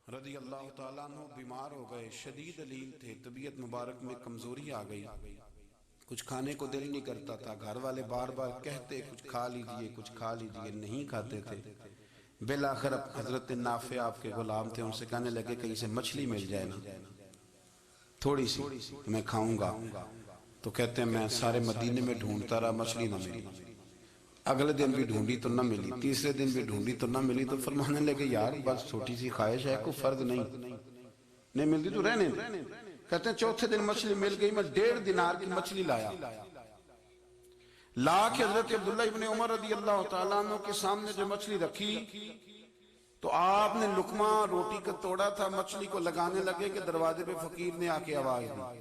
رضی اللہ تعالیٰ عنہ بیمار ہو گئے، شدید علیل تھے، طبیعت مبارک میں کمزوری آ گئی، کچھ کھانے کو دل نہیں کرتا تھا، گھر والے بار بار کہتے کچھ کھا لیجئے کچھ کھا لیجئے، نہیں کھاتے تھے۔ بالآخر حضرت نافع آپ کے غلام تھے، ان سے کہنے لگے کہیں سے مچھلی مل جائے نا تھوڑی سی میں کھاؤں گا، تو کہتے ہیں میں سارے مدینے میں ڈھونڈتا رہا، مچھلی نہ ملی، اگلے دن بھی ڈھونڈی تو نہ ملی، تیسرے دن بھی ڈھونڈی تو نہ ملی، تو فرمانے لگے یار بس چھوٹی سی خواہش ہے، کوئی فرض نہیں ملتی تو رہنے دے۔ کہتے ہیں چوتھے دن مچھلی مل گئی، میں 1.5 دینار کی مچھلی لایا، لا کے حضرت عبداللہ ابن عمر رضی اللہ تعالیٰ عنہ کے سامنے جو مچھلی رکھی تو آپ نے لقمہ روٹی کا توڑا تھا، مچھلی کو لگانے لگے کہ دروازے پہ فقیر نے آ کے آواز دی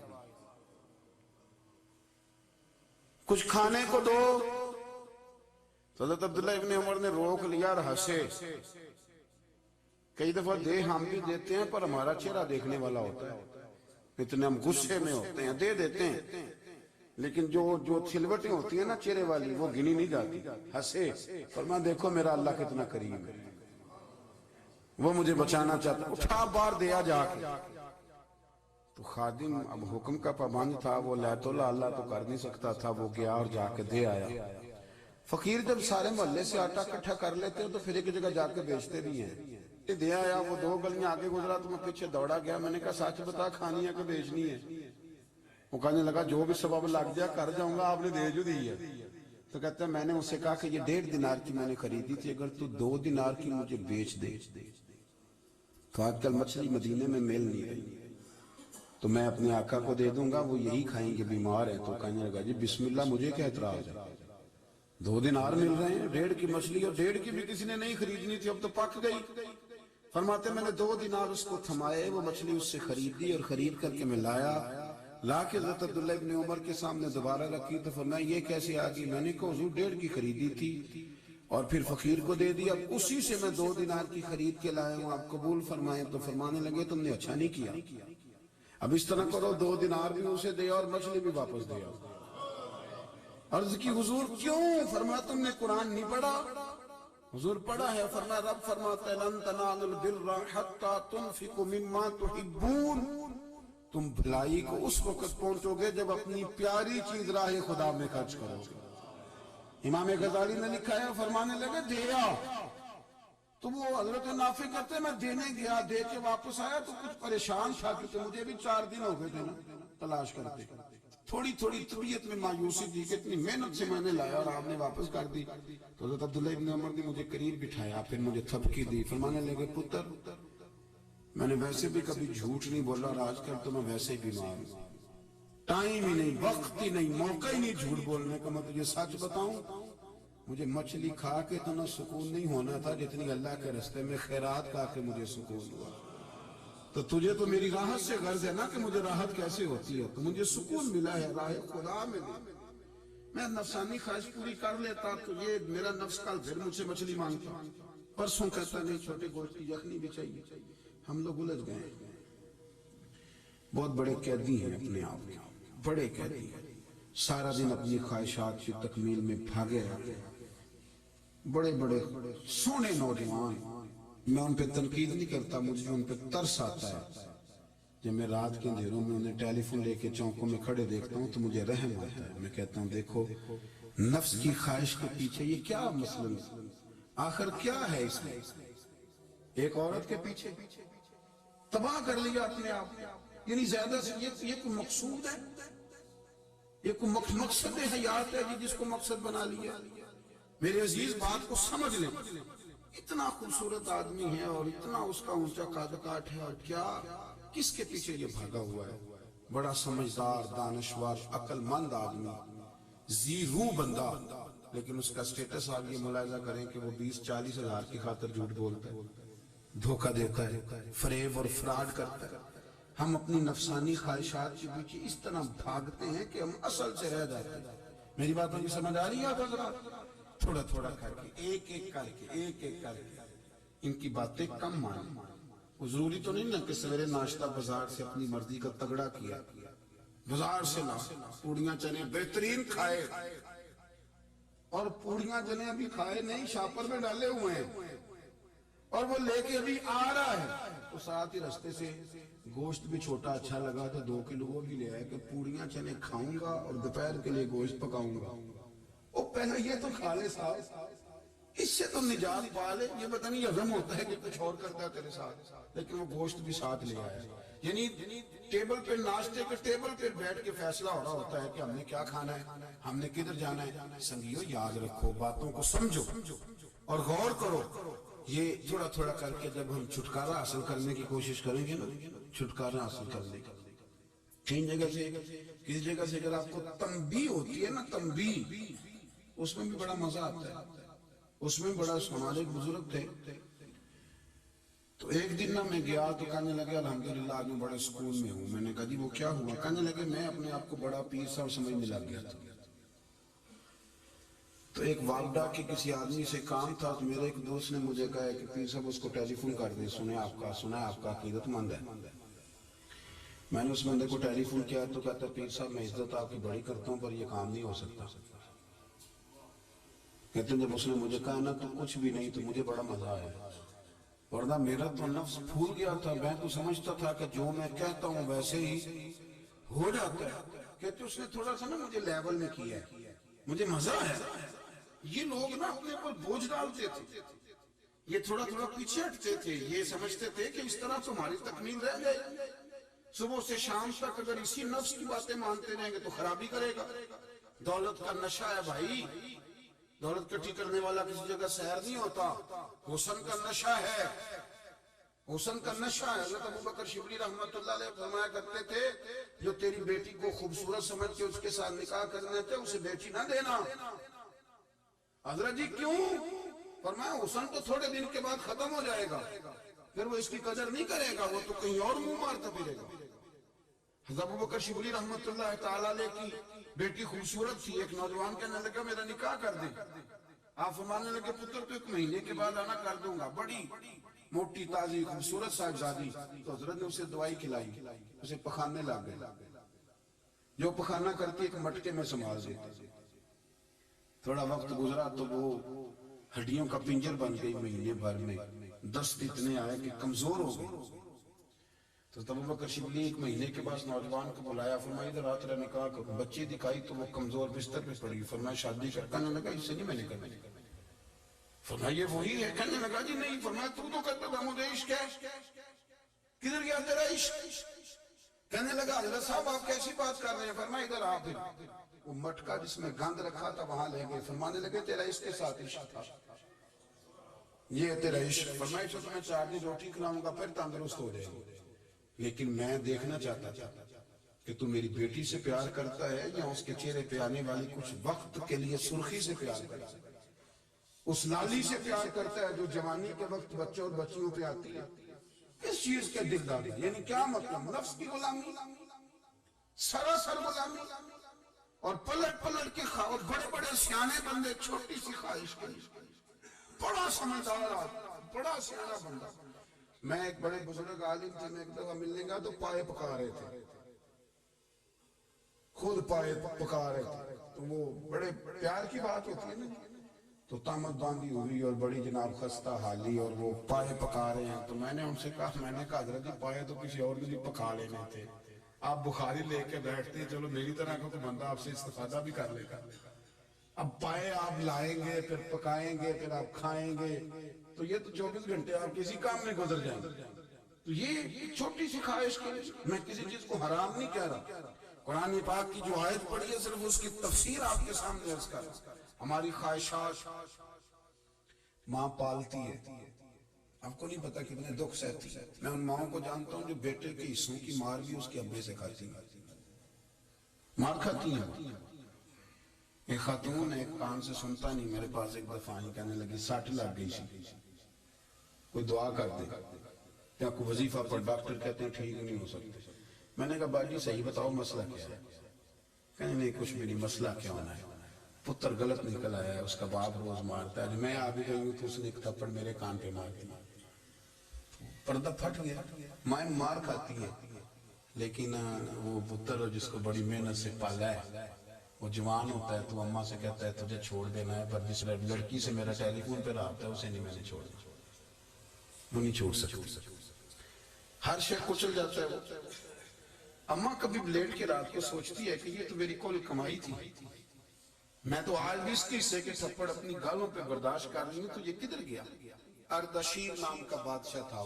کچھ کھانے کو دو، تو حضرت عبداللہ ابن عمر نے روک لیا اور ہنسے۔ کئی دفعہ دے ہم بھی دیتے ہیں پر ہمارا چہرہ دیکھنے والا ہوتا ہے، اتنے ہم غصے میں ہوتے ہیں، دے دیتے ہیں، لیکن جو چھلوٹیں ہوتی ہیں نا چہرے والی وہ گنی نہیں جاتی۔ ہنسے، فرمایا دیکھو میرا اللہ کتنا کریم ہے، وہ مجھے بچانا چاہتا، اٹھا بار دیا جا کے۔ تو خادم اب حکم کا پابند تھا، وہ لیت اللہ تو کر نہیں سکتا تھا، وہ گیا اور جا کے دے آیا۔ فقیر جب سارے محلے سے آٹا کٹھا کر لیتے ہیں تو پھر ایک جگہ جا کے بیچتے بھی ہیں، یہ دے آیا، وہ 2 گلیاں آگے گزرا تو میں پیچھے دوڑا گیا، میں نے کہا سچ بتا کھانی ہے کہ بیچنی ہے؟ وہ کہنے لگا جو بھی سبب لگ جائے کر جاؤں گا، آپ نے دے جو دی ہے۔ تو کہتے ہیں میں نے اس سے کہا کہ یہ 1.5 دینار کی میں نے خریدی تھی، اگر تو 2 دینار کی مجھے بیچ دے تو آج کل مچھلی مدینے میں مل نہیں رہی، تو میں اپنے آقا کو دے دوں گا، وہ یہی کھائیں گے، بیمار ہیں۔ تو کہنے لگا جی بسم اللہ، مجھے کیا اعتراض ہے، 2 دینار مل رہے ہیں، 1.5 کی مچھلی، اور 1.5 کی بھی کسی نے نہیں خریدنی تھی، اب تو پک گئی۔ فرماتے میں نے 2 دینار اس کو تھمائے، وہ مچھلی اس سے خریدی اور خرید کر کے میں لایا، لا کے حضرت عبداللہ ابن عمر کے سامنے دوبارہ رکھی، تو فرمایا یہ کیسے آگئی؟ میں نے کہا حضور 1.5 کی خریدی تھی اور پھر فقیر کو دے دیا، اسی سے میں 2 دینار کی خرید کے لایا ہوں، آپ قبول فرمائیں۔ تو فرمانے لگے تم نے اچھا نہیں کیا، اب اس طرح کرو 2 دینار بھی اسے دیا اور مچھلی بھی واپس دیا۔ عرض کی حضور کیوں؟ فرمایا تم نے قرآن نہیں پڑھا؟ حضور پڑھا ہے، فرمایا رب فرماتا ہے لن تنالوا البر حتی تنفقوا مما تحبون، تم بھلائی کو اس وقت پہنچو گے جب اپنی پیاری چیز راہ خدا میں خرچ کرو گے۔ امام غزالی نے لکھا ہے، فرمانے لگے دیا، تو وہ حضرت نافع کہتے ہیں میں دینے گیا، دے کے واپس آیا تو کچھ پریشان تھا، کیونکہ مجھے بھی 4 دن ہو گئے تھے نا تلاش کرتے، تھوڑی تھوڑی طبیعت میں مایوسی تھی کہ اتنی محنت سے میں نے لایا اور آپ نے واپس کر دی۔ تو حضرت عبداللہ ابن عمر نے مجھے قریب بٹھایا، پھر مجھے تھپکی دی، فرمانے لگے پتر میں نے ویسے بھی کبھی جھوٹ نہیں بولا، اور آج کل تو میں ویسے ہی بیمار ہوں، ٹائم ہی نہیں، وقت ہی نہیں، موقع ہی نہیں جھوٹ بولنے کا، میں تجھے سچ بتاؤں مجھے مچھلی کھا کے اتنا سکون نہیں ہونا تھا جتنی اللہ کے رستے میں خیرات کھا کے مجھے سکون ہوا۔ تو تجھے تو میری راحت سے غرض ہے نا کہ مجھے راحت کیسے ہوتی ہے، تو مجھے سکون ملا ہے راہ خدا میں بھی، میں نفسانی خواہش پوری کر لیتا تو یہ میرا نفس کل پھر مجھ سے مچھلی مانگتا، پرسوں کہتا نہیں چھوٹے گوشت کی یخنی بھی چاہیے۔ ہم لوگ الجھ گئے، بہت بڑے قیدی ہیں اپنے آپ کے، بڑے قیدی ہیں، سارا دن اپنی خواہشات کی تکمیل میں بھاگے رہتے ہیں، بڑے بڑے سونے نوجوان، میں ان پہ تنقید نہیں کرتا، مجھے ان پہ ترس آتا ہے، جب میں رات کے اندھیروں میں انہیں ٹیلی فون لے کے چوکوں میں کھڑے دیکھتا ہوں تو مجھے رحم آتا ہے، میں کہتا ہوں دیکھو نفس کی خواہش کے پیچھے یہ کیا مسئلہ، آخر کیا ہے اس میں، ایک عورت کے پیچھے تباہ کر لیا اپنے آپ، یعنی زیادہ سے یہ کوئی مقصود ہے، یہ کوئی مقصد حیات ہے جس کو مقصد بنا لیا۔ میرے عزیز بات کو سمجھ لیں، اتنا خوبصورت آدمی ہے اور اتنا اس کا اونچا قد کاٹ ہے، اور کیا کس کے پیچھے یہ بھاگا ہوا ہے، بڑا سمجھدار، دانشور، عقل مند آدمی، ذی روح بندہ، لیکن اس کا سٹیٹس آپ یہ ملاحظہ کریں کہ وہ 20-40 ہزار کی خاطر جھوٹ بولتا ہے، دھوکہ دیتا ہے، فریب اور فراڈ کرتا ہے۔ ہم اپنی نفسانی خواہشات کے پیچھے اس طرح بھاگتے ہیں کہ ہم اصل سے رہ جاتے ہیں۔ میری بات مجھے سمجھ آ رہی ہے حضرات؟ تھوڑا تھوڑا کر کے، ایک ایک کر کے ان کی باتیں کم مانیں۔ وہ ضروری تو نہیں نا کہ سویرے ناشتہ بازار سے اپنی مرضی کا تگڑا کیا، بازار سے لا پوڑیاں چنے بہترین کھائے، اور پوڑیاں چنے ابھی کھائے نہیں، شاپر میں ڈالے ہوئے ہیں، اور اور وہ لے کے ابھی آ رہا ہے تو ساتھ ہی رستے سے گوشت بھی چھوٹا اچھا لگا تو 2 کلو وہ بھی لے آئے کہ پوڑیاں چنے کھاؤں گا اور دوپہر کے لیے گوشت پکاؤں گا. وہ پہلے یہ تو کھا لے صاحب, اس سے تو نجات پا لے. یہ پتہ نہیں ہضم ہوتا ہے کہ کچھ اور کرتا ہے تیرے ساتھ, لیکن وہ گوشت بھی ساتھ لے آیا. یعنی ٹیبل پہ ناشتے کے ٹیبل پہ بیٹھ کے فیصلہ ہو رہا ہوتا ہے کہ ہم نے کیا کھانا ہے, ہم نے کدھر جانا ہے. سنگیو یاد رکھو, باتوں کو سمجھو اور غور کرو. یہ تھوڑا تھوڑا کر کے جب ہم چھٹکارا حاصل کرنے کی کوشش کریں گے نا, چھٹکارا حاصل کرنے کا کہیں جگہ سے کسی جگہ سے اگر آپ کو تنبیہ ہوتی ہے نا, تنبیہ, اس میں بھی بڑا مزہ آتا ہے. اس میں بڑا ہمارے ایک بزرگ تھے تو ایک دن نا میں گیا تو کہنے لگے الحمدللہ آج میں بڑے سکون میں ہوں. میں نے کہا جی وہ کیا ہوا؟ کہنے لگے میں اپنے آپ کو بڑا پیر صاحب سمجھنے لگ گیا تھا. تو ایک وابڈا کے کسی آدمی سے کام تھا تو میرے ایک دوست نے مجھے کہا کہ پیر صاحب اس کو ٹیلی فون کر دیں, سنا آپ کا عقیدت مند ہے. میں نے اس بندے کو ٹیلی فون کیا تو کہتا پیر صاحب میں عزت آپ کی بڑی کرتا ہوں پر یہ کام نہیں ہو سکتا. کہتے ہیں جب اس نے مجھے کہا نا تو کچھ بھی نہیں, تو مجھے بڑا مزہ آیا, ورنہ میرا تو نفس پھول گیا تھا. میں تو سمجھتا تھا کہ جو میں کہتا ہوں ویسے ہی ہو جاتا ہے. کہتے اس نے تھوڑا سا نا مجھے لیول میں کیا ہے, مجھے مزہ ہے. یہ لوگ نا اپنے پر بوجھ ڈالتے تھے, یہ تھوڑا تھوڑا پیچھے ہٹتے تھے. یہ سمجھتے تھے کہ اس طرح تمہاری تکمیل رہ جائے. صبح سے شام تک اگر اسی نفس کی باتیں مانتے رہیں گے تو خرابی کرے گا. دولت کا نشہ ہے بھائی, دولت کٹھی کرنے والا کسی جگہ سیر نہیں ہوتا. حسن کا نشہ ہے, حسن کا نشہ ہے. حضرت ابوبکر شبلی رحمت اللہ علیہ فرمایا کرتے تھے جو تیری بیٹی کو خوبصورت سمجھ کے اس کے ساتھ نکاح کرنے تھے اسے بیٹی نہ دینا. حضرت جی کیوں؟ فرمایا حسن تو تھوڑے دن کے بعد ختم ہو جائے گا, پھر وہ اس کی قدر نہیں کرے گا, وہ تو کہیں اور منہ مارتا پھرے گا. حضرت ابوبکر شبلی رحمت اللہ تعالی علیہ کی بیٹی خوبصورت تھی. ایک نوجوان کہنے لگا میرا نکاح کر دیں. آپ فرمانے لگے پتر تو 1 مہینے کے بعد آنا کر دوں گا. بڑی موٹی تازی خوبصورت صاحبزادی. تو حضرت نے اسے دوائی کھلائی, اسے پخانے لگ گئے. جو پخانہ کرتی ایک مٹکے میں سنبھال دیتی. تھوڑا وقت گزرا تو وہ ہڈیوں کا پنجر بن گئی. مہینے بھر میں دست اتنے آئے کہ کمزور ہو گئی. تو ابوبکر شبلی 1 مہینے کے بعد نوجوان کو بلایا, فرمایا ادھر آ تیرا نکاح کروں. بچی دکھائی تو وہ کمزور بستر پہ پڑی. فرمایا شادی کرنے لگا اس سے نہیں میں نے کرنی. فرمایا یہ وہی ہے؟ کہنے لگا جی نہیں. فرمایا تو کہتا تھا مجھے عشق ہے, کدھر گیا تیرا عشق؟ کہنے لگا حضرت صاحب آپ کیسی بات کر رہے ہیں؟ فرمایا ادھر آ. پھر وہ مٹکا جس میں گند رکھا تھا وہاں لے گئے. فرمانے لگے تیرا اس کے ساتھ عشق تھا, یہ تیرا عشق. فرمایا تو میں 4 دن روٹی کھلاؤں گا پھر تندرست ہو جائے گا, لیکن میں دیکھنا چاہتا تھا کہ تو میری بیٹی سے پیار کرتا ہے یا اس کے چہرے پہ آنے والی کچھ وقت کے لیے سرخی سے پیار کرتا ہے, اس لالی سے پیار کرتا ہے جو جوانی کے وقت بچوں اور بچیوں پہ آتی ہے. کس چیز کے دلداری؟ یعنی کیا مطلب؟ نفس کی غلامی, سراسر غلامی. اور پلٹ کے بڑے بڑے سیانے بندے چھوٹی سی خواہش کے بڑا سمجھدار, بڑا سیانا بندہ. میں ایک بڑے بزرگ عالم تھے, میں ایک دفعہ ملنے گا تو پائے پکا رہے تھے, خود پائے پکا رہے تھے. تو وہ بڑے پیار کی بات ہوتی ہے نا, تو تامت باندھی ہوئی اور بڑی جناب خستہ حالی اور وہ پائے پکا رہے ہیں. تو میں نے ان سے کہا حضرت جی پائے تو کسی اور بھی پکا لینے تھے, آپ بخاری لے کے بیٹھتے ہیں, چلو میری طرح کا تو بندہ آپ سے استفادہ بھی کر لے گا. اب پائے آپ لائیں گے, پھر پکائیں گے, پھر آپ کھائیں گے, تو یہ تو 24 گھنٹے آپ کسی کام میں گزر جائیں گے. تو یہ چھوٹی سی خواہش کی, میں کسی چیز کو حرام نہیں کہہ رہا. قرآن پاک کی جو آیت پڑھی ہے صرف اس کی تفسیر آپ کے سامنے عرض کر رہا. ہماری خواہشات ماں پالتی ہے, آپ کو نہیں پتا کتنے دکھ سہتی ہے. میں ان ماؤں کو جانتا ہوں جو بیٹے کے حصوں کی مار بھی اس کے ابے سے کھاتی ہیں, مار کھاتی ہیں. ایک خاتون ایک کان سے سنتا نہیں, میرے پاس ایک دفعہ آئی, کہنے لگی 60 لگ گئی سی, کوئی دعا کر دے یا کوئی وظیفہ پر. ڈاکٹر کہتے ہیں ٹھیک نہیں ہو سکتے. میں نے کہا باجی صحیح بتاؤ مسئلہ کیا ہے؟ کہنے نہیں کچھ بھی نہیں, مسئلہ کیا ہونا ہے, پتر غلط نکل آیا ہے, اس کا باپ روز مارتا ہے. میں آ بھی گئی ہوں تو اس نے ایک تھپڑ میرے کان پہ مار دیا, پردہ پھٹ گیا. مائیں مار کھاتی ہے, لیکن وہ پتر جس کو بڑی محنت سے پالا ہے وہ جوان ہوتا ہے تو اماں سے کہتا ہے تجھے چھوڑ دینا ہے, پر جس لڑکی سے میرا ٹیلی فون پہ رابطہ ہے اسے نہیں میں نے چھوڑ دیا. وہ نہیں چھوڑ سکتی، ہر شے کچل جاتا ہے وہ۔ اماں کبھی لیٹ کے رات کو سوچتی ہے کہ یہ تو میری کل کمائی تھی، میں تو آج بھی اس کے حصے کے تھپڑ اپنی گالوں پہ برداشت کر رہی ہوں، تو یہ کدھر گیا؟ اردشیر نام کا بادشاہ تھا،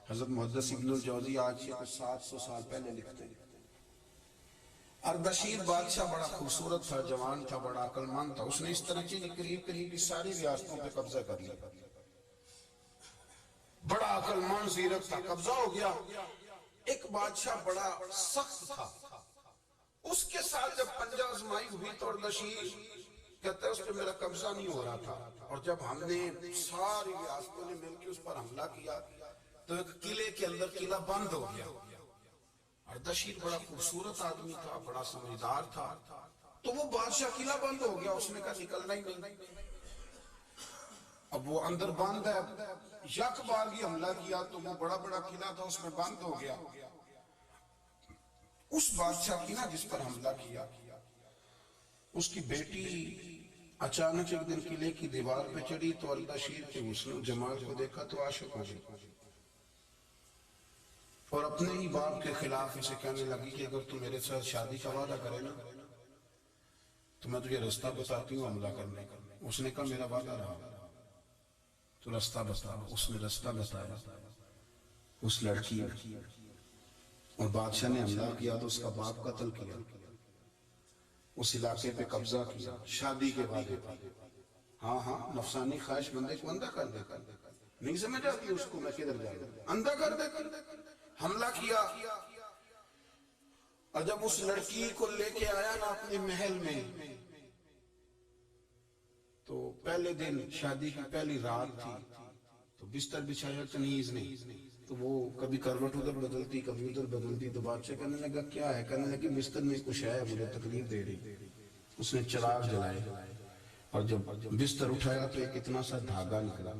حضرت محدث ابن الجوزی آج سے 700 سال پہلے لکھتے ہیں۔ اردشیر بادشاہ بڑا خوبصورت تھا، جوان تھا، بڑا عقل مند تھا، اس نے اس طرح کی قریب قریب کی ساری ریاستوں پہ قبضہ کر لیا، بڑا عقل مند زیرک تھا، قبضہ ہو گیا۔ ایک بادشاہ بڑا سخت تھا، اس کے ساتھ جب پنجہ آزمائی ہوئی تو اردشیر کہتا ہے اس پہ میرا قبضہ نہیں ہو رہا تھا، اور جب ہم نے ساری ریاستوں نے مل کے اس پر حملہ کیا تو ایک قلعے کے اندر قلعہ بند ہو گیا۔ اردشیر بڑا خوبصورت آدمی تھا، بڑا سمجھدار تھا، تو وہ بادشاہ قلعہ بند ہو گیا، اس نے کہا نکلنا ہی نہیں، اب وہ اندر بند ہے، یک بار ہی حملہ کیا تو وہ بڑا بڑا قلعہ تھا اس میں بند ہو گیا۔ اس بادشاہ کی نا جس پر حملہ کیا، اس کی بیٹی اچانک ایک دن قلعے کی دیوار پہ چڑھی تو اردشیر کے حسن و جمال کو دیکھا تو عاشق ہو گئی، اور اپنے ہی باپ کے خلاف اسے کہنے لگی کہ اگر تو میرے ساتھ شادی کا وعدہ کرے نا تو میں تجھے رستہ بتاتی ہوں حملہ کرنے کا۔ اس نے کہا میرا وعدہ رہا، تو رستہ بتا۔ اس نے رستہ بتایا، اس لڑکی اور بادشاہ نے حملہ کیا تو اس کا باپ قتل کیا، اس علاقے پہ قبضہ کیا، شادی کے وعدے پر۔ ہاں نفسانی خواہش بندے کو اندھا کر دے، نہیں سمجھ آتی اس کو میں کدھر جاؤں، اندھا کر دے، حملہ کیا۔ اور جب اس لڑکی کو لے کے آیا نا اپنے محل میں، تو پہلے دن شادی کی پہلی رات تھی، تو بستر بچھایا کنیز نے، تو وہ کبھی کروٹ ادھر بدلتی کبھی ادھر بدلتی، تو بادشاہ کہنے لگا کیا ہے؟ کہنے لگی بستر میں کچھ ہے، مجھے تکلیف دے رہی۔ اس نے چراغ جلائے اور جب بستر اٹھایا تو ایک اتنا سا دھاگا نکلا،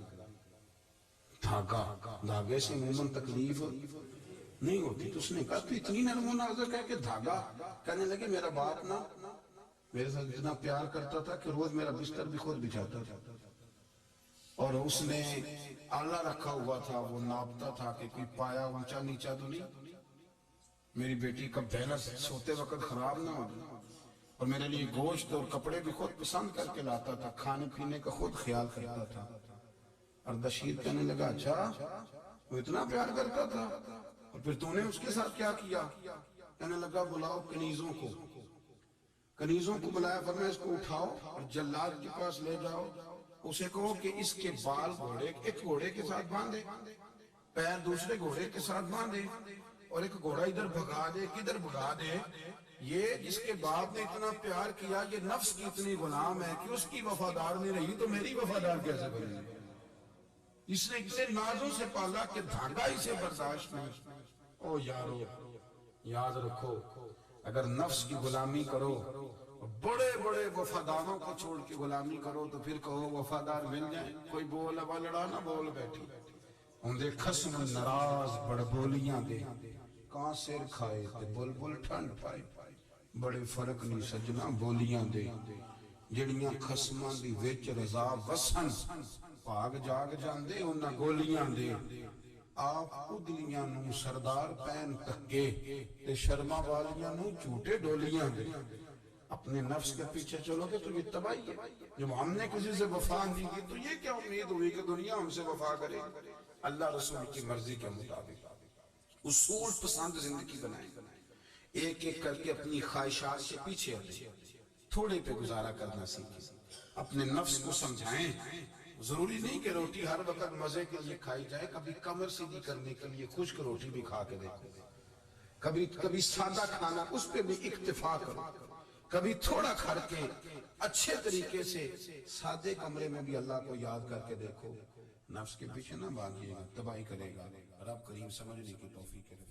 دھاگے سے عموماً تکلیف نہیں ہوتی، تو اس نے کہا تو اتنی نرم و نازک ہے کہ دھاگا؟ کہنے لگے میرا باپ نا میرے ساتھ اتنا پیار کرتا تھا کہ روز میرا بستر بھی خود بچھاتا تھا، اور اس نے آلہ رکھا ہوا تھا، وہ ناپتا تھا کہ کوئی پایا اونچا نیچا تو نہیں، میری بیٹی کا پہلا سوتے وقت خراب نہ ہو، اور میرے لیے گوشت اور کپڑے بھی خود پسند کر کے لاتا تھا، کھانے پینے کا خود خیال کرتا تھا۔ اردشیر کہنے لگا اچھا وہ اتنا پیار کرتا تھا، اور پھر تو نے اس کے ساتھ کیا کیا؟ کہنے لگا بلاؤ کنیزوں کو، کنیزوں کو بلایا، فرمایا اس کو اٹھاؤ اور جلاد کے پاس لے جاؤ، اسے کہو کہ اس کے بال ایک گھوڑے کے ساتھ باندھے، پیر دوسرے گھوڑے کے ساتھ باندھے، اور ایک گھوڑا ادھر بھگا دے، کدھر بھگا دے، یہ جس کے باپ نے اتنا پیار کیا، یہ نفس کی اتنی غلام ہے کہ اس کی وفادار نہیں رہی تو میری وفادار کیسے بنے گی؟ اس نے اتنے نازوں سے پالا کہ دھاگا اسے برداشت نہیں۔ او یارو یاد رکھو، اگر نفس کی غلامی کرو، بڑے بڑے وفاداروں کو چھوڑ کے غلامی کرو تو پھر کہو وفادار مل جائیں، کوئی بول ابا لڑا نہ بول بیٹھی، اندے خسم نراز بڑ بولیاں دے، کان سر کھائے تے بلبل ٹھنڈ پائے، بڑے فرق نہیں سجنا بولیاں دے، جڑیاں خسماں دی وچ رضا وسن، بھاگ جاگ جاندے انہاں گولیاں دے، آپ ادلیاں نو سردار پین تکے تے شرما والیاں نو جھوٹے ڈولیاں دے۔ اپنے نفس کے پیچھے چلو گے تو یہ تباہی ہے، جب ہم نے کسی سے وفا نہیں کی تو یہ کیا امید ہوئی کہ دنیا ہم سے وفا کرے؟ اللہ رسول کی مرضی کے مطابق اصول پسند زندگی بنائیں، ایک ایک کر کے اپنی خواہشات کے پیچھے ہٹیں، تھوڑے پہ گزارا کرنا سیکھیں، اپنے نفس کو سمجھائیں۔ ضروری نہیں کہ روٹی ہر وقت مزے کے لیے کھائی جائے، کبھی کمر سیدھی کرنے کے لیے خشک روٹی بھی کھا کے دیکھو، کبھی سادہ کھانا اس پہ بھی اکتفا کرو، کبھی تھوڑا کھڑ کے اچھے طریقے سے سادے کمرے میں بھی اللہ کو یاد کر کے دیکھو۔ نفس کے پیچھے نہ بھاگیے گا، تباہی کرے گا۔ رب کریم سمجھنے کی توفیق کرے۔